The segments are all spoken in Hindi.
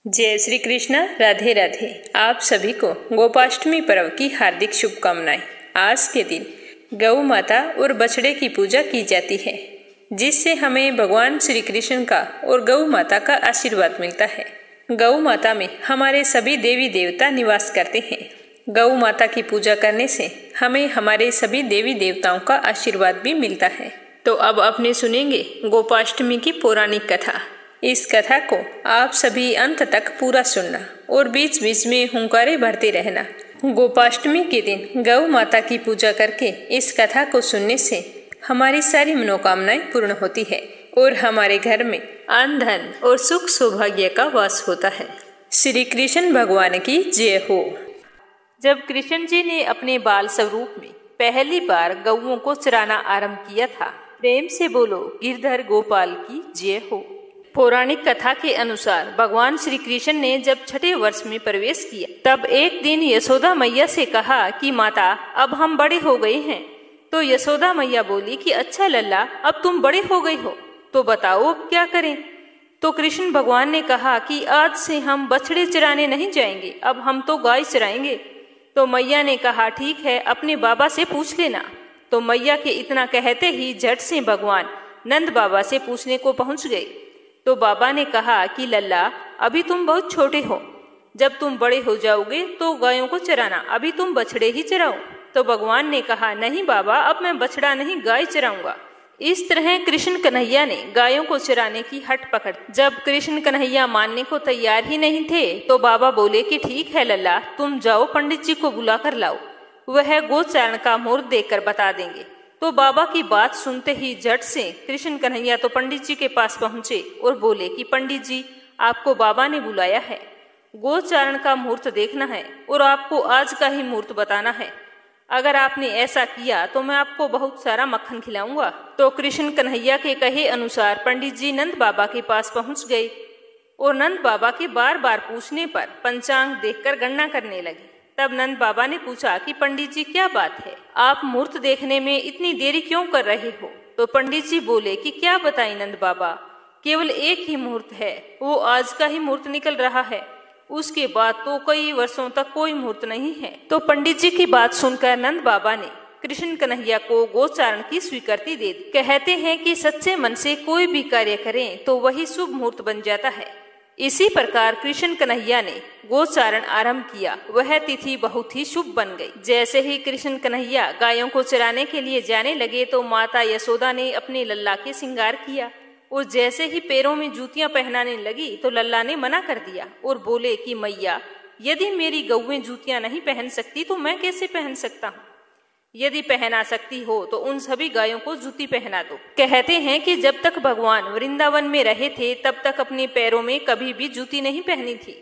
जय श्री कृष्ण। राधे राधे। आप सभी को गोपाष्टमी पर्व की हार्दिक शुभकामनाएं। आज के दिन गौ माता और बछड़े की पूजा की जाती है, जिससे हमें भगवान श्री कृष्ण का और गौ माता का आशीर्वाद मिलता है। गौ माता में हमारे सभी देवी देवता निवास करते हैं। गौ माता की पूजा करने से हमें हमारे सभी देवी देवताओं का आशीर्वाद भी मिलता है। तो अब अपने सुनेंगे गोपाष्टमी की पौराणिक कथा। इस कथा को आप सभी अंत तक पूरा सुनना और बीच बीच में हुंकारे भरते रहना। गोपाष्टमी के दिन गौ माता की पूजा करके इस कथा को सुनने से हमारी सारी मनोकामनाएं पूर्ण होती है और हमारे घर में अन्न धन और सुख सौभाग्य का वास होता है। श्री कृष्ण भगवान की जय हो। जब कृष्ण जी ने अपने बाल स्वरूप में पहली बार गौओं को चराना आरंभ किया था, प्रेम से बोलो गिरधर गोपाल की जय हो। पौराणिक कथा के अनुसार भगवान श्री कृष्ण ने जब छठे वर्ष में प्रवेश किया, तब एक दिन यशोदा मैया से कहा कि माता, अब हम बड़े हो गए हैं। तो यशोदा मैया बोली कि अच्छा लल्ला, अब तुम बड़े हो गए हो, तो बताओ अब क्या करें। तो कृष्ण भगवान ने कहा कि आज से हम बछड़े चराने नहीं जाएंगे, अब हम तो गाय चराएंगे। तो मैया ने कहा ठीक है, अपने बाबा से पूछ लेना। तो मैया के इतना कहते ही झट से भगवान नंद बाबा से पूछने को पहुंच गए। तो बाबा ने कहा कि लल्ला, अभी तुम बहुत छोटे हो, जब तुम बड़े हो जाओगे तो गायों को चराना, अभी तुम बछड़े ही चराओ। तो भगवान ने कहा नहीं बाबा, अब मैं बछड़ा नहीं गाय चराऊंगा। इस तरह कृष्ण कन्हैया ने गायों को चराने की हट पकड़। जब कृष्ण कन्हैया मानने को तैयार ही नहीं थे, तो बाबा बोले कि ठीक है लल्ला, तुम जाओ पंडित जी को बुला कर लाओ, वह गोचारण का मुहूर्त देकर बता देंगे। तो बाबा की बात सुनते ही झट से कृष्ण कन्हैया तो पंडित जी के पास पहुंचे और बोले कि पंडित जी, आपको बाबा ने बुलाया है, गोचारण का मुहूर्त देखना है और आपको आज का ही मुहूर्त बताना है। अगर आपने ऐसा किया तो मैं आपको बहुत सारा मक्खन खिलाऊंगा। तो कृष्ण कन्हैया के कहे अनुसार पंडित जी नंद बाबा के पास पहुंच गए और नंद बाबा के बार बार पूछने पर पंचांग देखकर गणना करने लगे। तब नंद बाबा ने पूछा कि पंडित जी क्या बात है, आप मुहूर्त देखने में इतनी देरी क्यों कर रहे हो। तो पंडित जी बोले कि क्या बताएं नंद बाबा, केवल एक ही मुहूर्त है, वो आज का ही मुहूर्त निकल रहा है, उसके बाद तो कई वर्षों तक कोई मुहूर्त नहीं है। तो पंडित जी की बात सुनकर नंद बाबा ने कृष्ण कन्हैया को गोचारण की स्वीकृति दे दी। कहते हैं कि सच्चे मन से कोई भी कार्य करें तो वही शुभ मुहूर्त बन जाता है। इसी प्रकार कृष्ण कन्हैया ने गोचारण आरंभ किया। वह तिथि बहुत ही शुभ बन गई। जैसे ही कृष्ण कन्हैया गायों को चराने के लिए जाने लगे तो माता यशोदा ने अपने लल्ला के श्रृंगार किया और जैसे ही पैरों में जूतियां पहनाने लगी तो लल्ला ने मना कर दिया और बोले कि मैया, यदि मेरी गौएं जूतियां नहीं पहन सकती तो मैं कैसे पहन सकता हूँ। यदि पहना सकती हो तो उन सभी गायों को जूती पहना दो। कहते हैं कि जब तक भगवान वृंदावन में रहे थे तब तक अपने पैरों में कभी भी जूती नहीं पहनी थी।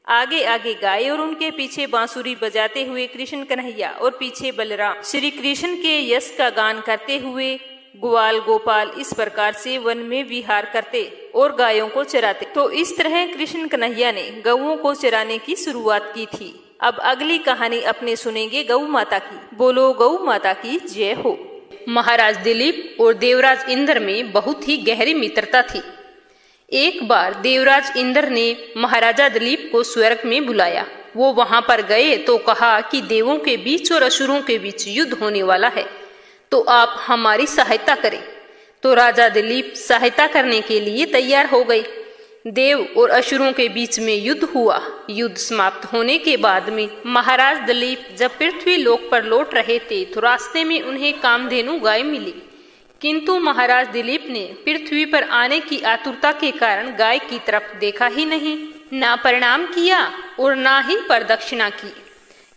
आगे आगे गाय और उनके पीछे बांसुरी बजाते हुए कृष्ण कन्हैया और पीछे बलराम श्री कृष्ण के यश का गान करते हुए ग्वाल गोपाल इस प्रकार से वन में विहार करते और गायों को चराते। तो इस तरह कृष्ण कन्हैया ने गौओं को चराने की शुरुआत की थी। अब अगली कहानी अपने सुनेंगे गौ माता की। बोलो गौ माता की जय हो। महाराज दिलीप और देवराज इंद्र में बहुत ही गहरी मित्रता थी। एक बार देवराज इंद्र ने महाराजा दिलीप को स्वर्ग में बुलाया। वो वहां पर गए तो कहा कि देवों के बीच और असुरों के बीच युद्ध होने वाला है, तो आप हमारी सहायता करें। तो राजा दिलीप सहायता करने के लिए तैयार हो गए। देव और असुरों के बीच में युद्ध हुआ। युद्ध समाप्त होने के बाद में महाराज दिलीप जब पृथ्वी लोक पर लौट रहे थे तो रास्ते में उन्हें कामधेनु गाय मिली, किंतु महाराज दिलीप ने पृथ्वी पर आने की आतुरता के कारण गाय की तरफ देखा ही नहीं, ना प्रणाम किया और ना ही प्रदक्षिणा की।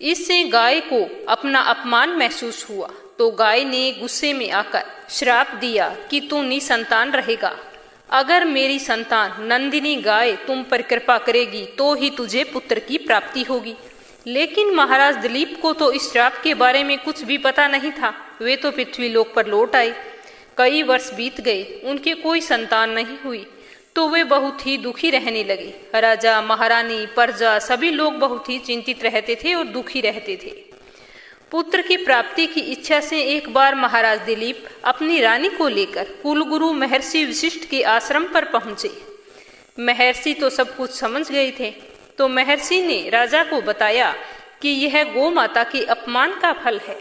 इससे गाय को अपना अपमान महसूस हुआ। तो गाय ने गुस्से में आकर श्राप दिया कि तू निसंतान रहेगा। अगर मेरी संतान नंदिनी गाय तुम पर कृपा करेगी तो ही तुझे पुत्र की प्राप्ति होगी। लेकिन महाराज दिलीप को तो इस श्राप के बारे में कुछ भी पता नहीं था। वे तो पृथ्वी लोक पर लौट आए। कई वर्ष बीत गए, उनके कोई संतान नहीं हुई, तो वे बहुत ही दुखी रहने लगे। राजा महारानी प्रजा सभी लोग बहुत ही चिंतित रहते थे और दुखी रहते थे। पुत्र की प्राप्ति की इच्छा से एक बार महाराज दिलीप अपनी रानी को लेकर कुलगुरु महर्षि वशिष्ठ के आश्रम पर पहुंचे। महर्षि तो सब कुछ समझ गए थे। तो महर्षि ने राजा को बताया कि यह गौ माता के अपमान का फल है।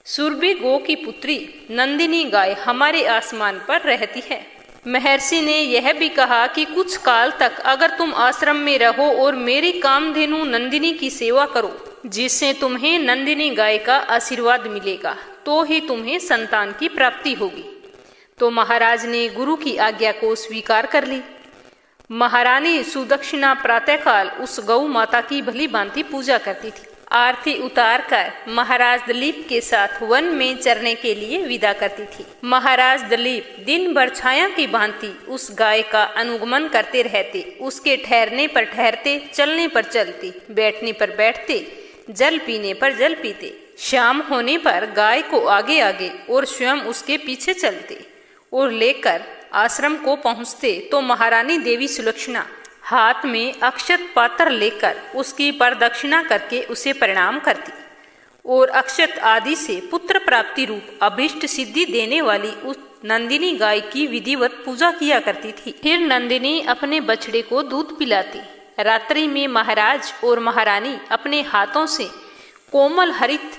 सुरभि गौ की पुत्री नंदिनी गाय हमारे आसमान पर रहती है। महर्षि ने यह भी कहा कि कुछ काल तक अगर तुम आश्रम में रहो और मेरी कामधेनु नंदिनी की सेवा करो, जिससे तुम्हें नंदिनी गाय का आशीर्वाद मिलेगा, तो ही तुम्हें संतान की प्राप्ति होगी। तो महाराज ने गुरु की आज्ञा को स्वीकार कर ली। महारानी सुदक्षिणा प्रातःकाल उस गौ माता की भली भांति पूजा करती थी। आरती उतार कर महाराज दिलीप के साथ वन में चरने के लिए विदा करती थी। महाराज दिलीप दिन भर छाया की भांति उस गाय का अनुगमन करते रहते। उसके ठहरने पर ठहरते, चलने पर चलते, बैठने पर बैठते, जल पीने पर जल पीते। शाम होने पर गाय को आगे आगे और स्वयं उसके पीछे चलते और लेकर आश्रम को पहुंचते। तो महारानी देवी सुलक्षणा हाथ में अक्षत पात्र लेकर उसकी प्रदक्षिणा करके उसे प्रणाम करती और अक्षत आदि से पुत्र प्राप्ति रूप अभीष्ट सिद्धि देने वाली उस नंदिनी गाय की विधिवत पूजा किया करती थी। फिर नंदिनी अपने बछड़े को दूध पिलाती। रात्रि में महाराज और महारानी अपने हाथों से कोमल हरित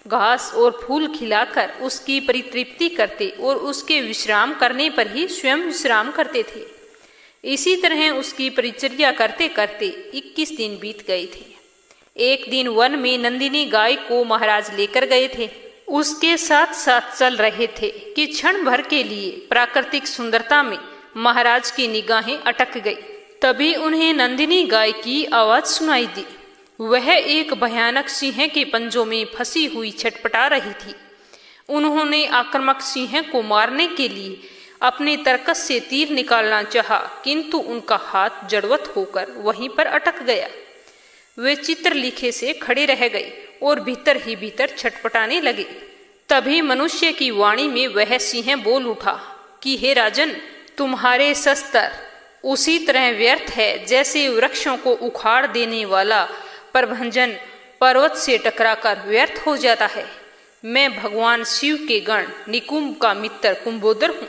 घास और फूल खिलाकर उसकी परितृप्ति करते और उसके विश्राम करने पर ही स्वयं विश्राम करते थे। इसी तरह उसकी परिचर्या करते करते 21 दिन बीत गए थे। एक दिन वन में नंदिनी गाय को महाराज लेकर गए थे। उसके साथ साथ चल रहे थे कि क्षण भर के लिए प्राकृतिक सुंदरता में महाराज की निगाहें अटक गई। तभी उन्हें नंदिनी गाय की आवाज सुनाई दी। वह एक भयानक सिंह के पंजों में फंसी हुई छटपटा रही थी। उन्होंने आक्रामक सिंह को मारने के लिए अपने तरकस से तीर निकालना चाहा, किंतु उनका हाथ जड़वत होकर वहीं पर अटक गया। वे चित्र लिखे से खड़े रह गए और भीतर ही भीतर छटपटाने लगे। तभी मनुष्य की वाणी में वह सिंह बोल उठा कि हे राजन, तुम्हारे शस्त्र उसी तरह व्यर्थ है जैसे वृक्षों को उखाड़ देने वाला प्रभंजन पर्वत से टकराकर व्यर्थ हो जाता है। मैं भगवान शिव के गण निकुंभ का मित्र कुंभोदर हूँ।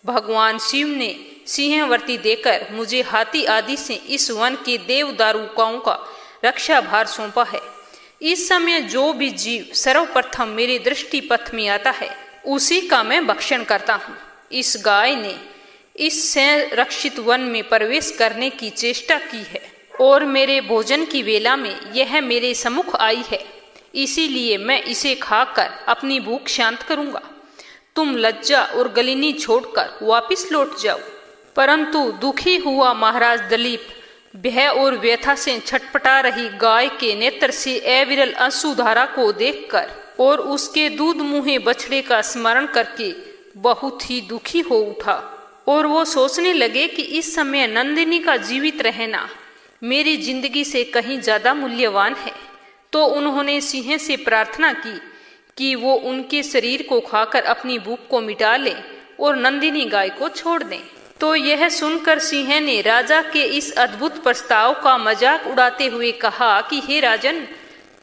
भगवान शिव ने सिंहवर्ती देकर मुझे हाथी आदि से इस वन के देवदारुकाओं का रक्षा भार सौंपा है। इस समय जो भी जीव सर्वप्रथम मेरे दृष्टि पथ में आता है, उसी का मैं भक्षण करता हूँ। इस गाय ने इस संरक्षित वन में प्रवेश करने की चेष्टा की है और मेरे भोजन की वेला में यह मेरे सम्मुख आई है। इसीलिए मैं इसे खाकर अपनी भूख शांत करूंगा। तुम लज्जा और गलिनी छोड़कर वापस लौट जाओ। परंतु दुखी हुआ महाराज दिलीप भय और व्यथा से छटपटा रही गाय के नेत्र से अविरल आंसुधारा को देखकर और उसके दूध मुहे बछड़े का स्मरण करके बहुत ही दुखी हो उठा और वो सोचने लगे कि इस समय नंदिनी का जीवित रहना मेरी जिंदगी से कहीं ज्यादा मूल्यवान है। तो उन्होंने सिंह से प्रार्थना की कि वो उनके शरीर को खाकर अपनी भूख को मिटा ले और नंदिनी गाय को छोड़ दें। तो यह सुनकर सिंह ने राजा के इस अद्भुत प्रस्ताव का मजाक उड़ाते हुए कहा कि हे राजन,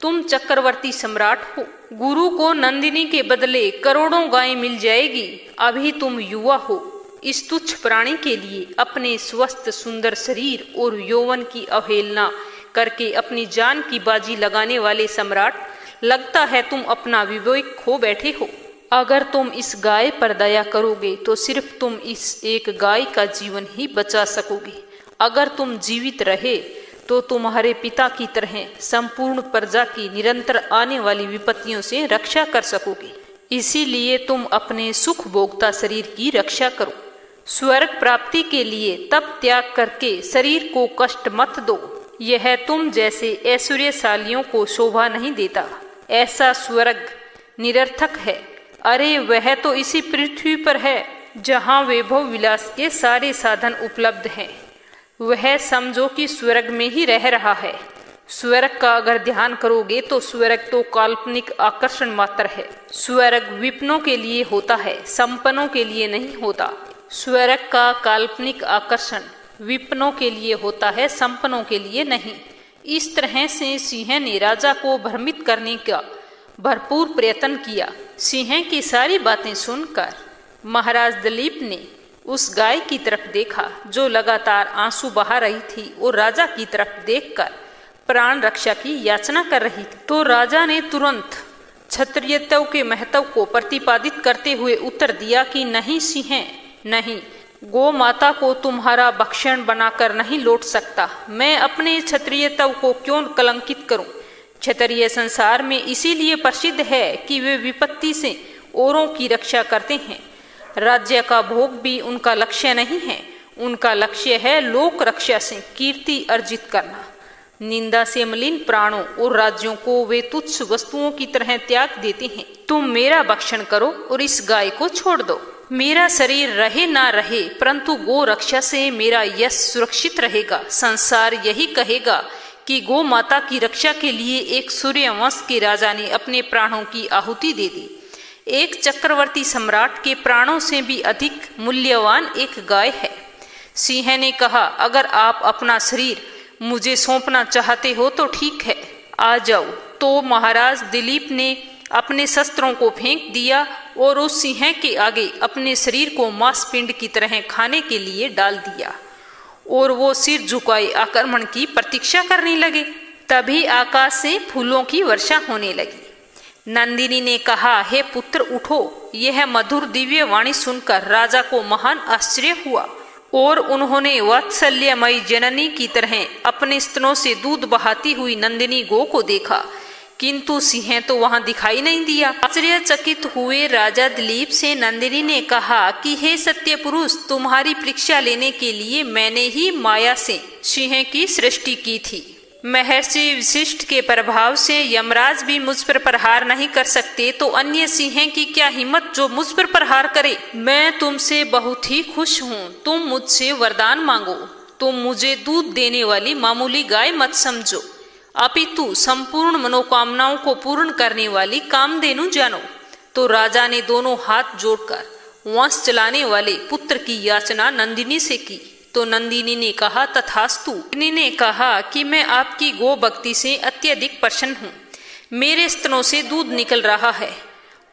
तुम चक्रवर्ती सम्राट हो। गुरु को नंदिनी के बदले करोड़ों गायें मिल जाएगी। अभी तुम युवा हो। इस तुच्छ प्राणी के लिए अपने स्वस्थ सुंदर शरीर और यौवन की अवहेलना करके अपनी जान की बाजी लगाने वाले सम्राट, लगता है तुम अपना विवेक खो बैठे हो। अगर तुम इस गाय पर दया करोगे तो सिर्फ तुम इस एक गाय का जीवन ही बचा सकोगे। अगर तुम जीवित रहे तो तुम्हारे पिता की तरह संपूर्ण प्रजा की निरंतर आने वाली विपत्तियों से रक्षा कर सकोगे। इसीलिए तुम अपने सुख भोगता शरीर की रक्षा करो। स्वर्ग प्राप्ति के लिए तप त्याग करके शरीर को कष्ट मत दो। यह तुम जैसे ऐश्वर्यशालियों को शोभा नहीं देता। ऐसा स्वर्ग निरर्थक है। अरे वह तो इसी पृथ्वी पर है जहाँ वैभव विलास के सारे साधन उपलब्ध हैं। वह समझो कि स्वर्ग में ही रह रहा है। स्वर्ग का अगर ध्यान करोगे तो स्वर्ग तो काल्पनिक आकर्षण मात्र है। स्वर्ग विपन्नों के लिए होता है, संपन्नों के लिए नहीं होता। स्वर्ग का काल्पनिक आकर्षण विपन्नों के लिए होता है, संपन्नों के लिए नहीं। इस तरह से सिंह ने राजा को भ्रमित करने का भरपूर प्रयत्न किया। सिंह की सारी बातें सुनकर महाराज दिलीप ने उस गाय की तरफ देखा जो लगातार आंसू बहा रही थी और राजा की तरफ देखकर प्राण रक्षा की याचना कर रही थी। तो राजा ने तुरंत क्षत्रियत्व के महत्व को प्रतिपादित करते हुए उत्तर दिया कि नहीं सिंह, नहीं, गौ माता को तुम्हारा भक्षण बनाकर नहीं लौट सकता। मैं अपने क्षत्रियत्व को क्यों कलंकित करूं? क्षत्रिय संसार में इसीलिए प्रसिद्ध है कि वे विपत्ति से औरों की रक्षा करते हैं। राज्य का भोग भी उनका लक्ष्य नहीं है, उनका लक्ष्य है लोक रक्षा से कीर्ति अर्जित करना। निंदा से मलिन प्राणों और राज्यों को वे तुच्छ वस्तुओं की तरह त्याग देते हैं। तुम मेरा भक्षण करो और इस गाय को छोड़ दो। मेरा शरीर रहे ना रहे, परंतु गो रक्षा से मेरा यश सुरक्षित रहेगा। संसार यही कहेगा कि गो माता की रक्षा के लिए एक सूर्यवंश के राजा ने अपने प्राणों की आहुति दे दी। एक चक्रवर्ती सम्राट के प्राणों से भी अधिक मूल्यवान एक गाय है। सिंह ने कहा, अगर आप अपना शरीर मुझे सौंपना चाहते हो तो ठीक है, आ जाओ। तो महाराज दिलीप ने अपने शस्त्रों को फेंक दिया और उस सिंह के आगे अपने शरीर को मांस पिंड की तरह खाने के लिए डाल दिया और वो सिर झुकाए आक्रमण की प्रतीक्षा करने लगे। तभी आकाश से फूलों की वर्षा होने लगी। नंदिनी ने कहा, हे पुत्र उठो। यह मधुर दिव्य वाणी सुनकर राजा को महान आश्चर्य हुआ और उन्होंने वात्सल्यमयी जननी की तरह अपने स्तनों से दूध बहाती हुई नंदिनी गो को देखा, किंतु सिंह तो वहां दिखाई नहीं दिया। आश्चर्यचकित हुए राजा दिलीप से नंदिनी ने कहा कि हे सत्य पुरुष, तुम्हारी परीक्षा लेने के लिए मैंने ही माया से सिंह की सृष्टि की थी। महर्षि वशिष्ठ के प्रभाव से यमराज भी मुझ पर प्रहार नहीं कर सकते, तो अन्य सिंह की क्या हिम्मत जो मुझ पर प्रहार करे। मैं तुमसे बहुत ही खुश हूँ। तुम मुझसे वरदान मांगो। तुम मुझे दूध देने वाली मामूली गाय मत समझो, अपितु संपूर्ण मनोकामनाओं को पूर्ण करने वाली कामधेनु जानो। तो राजा ने दोनों हाथ जोड़कर वंश चलाने वाले पुत्र की याचना नंदिनी से की। तो नंदिनी ने कहा, तथास्तु। नंदिनी ने कहा कि मैं आपकी गो भक्ति से अत्यधिक प्रसन्न हूँ। मेरे स्तनों से दूध निकल रहा है,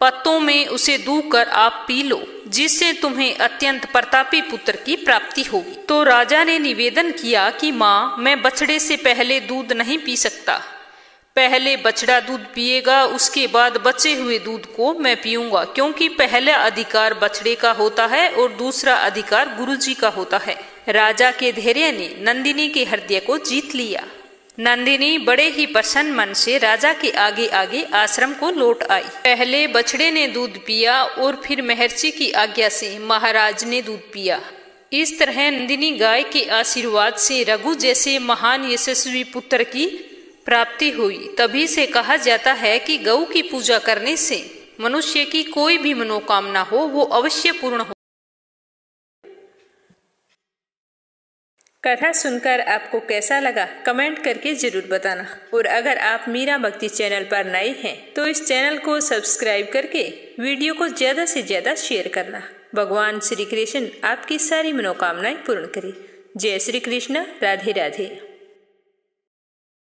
पत्तों में उसे दूकर आप पी लो, जिससे तुम्हें अत्यंत प्रतापी पुत्र की प्राप्ति होगी। तो राजा ने निवेदन किया कि माँ, मैं बछड़े से पहले दूध नहीं पी सकता। पहले बछड़ा दूध पिएगा, उसके बाद बचे हुए दूध को मैं पीऊंगा, क्योंकि पहला अधिकार बछड़े का होता है और दूसरा अधिकार गुरुजी का होता है। राजा के धैर्य ने नंदिनी के हृदय को जीत लिया। नंदिनी बड़े ही प्रसन्न मन से राजा के आगे आगे आश्रम को लौट आई। पहले बछड़े ने दूध पिया और फिर महर्षि की आज्ञा से महाराज ने दूध पिया। इस तरह नंदिनी गाय के आशीर्वाद से रघु जैसे महान यशस्वी पुत्र की प्राप्ति हुई। तभी से कहा जाता है कि गौ की पूजा करने से मनुष्य की कोई भी मनोकामना हो वो अवश्य पूर्ण हो। कथा सुनकर आपको कैसा लगा कमेंट करके जरूर बताना। और अगर आप मीरा भक्ति चैनल पर नए हैं तो इस चैनल को सब्सक्राइब करके वीडियो को ज़्यादा से ज़्यादा शेयर करना। भगवान श्री कृष्ण आपकी सारी मनोकामनाएं पूर्ण करे। जय श्री कृष्ण। राधे राधे।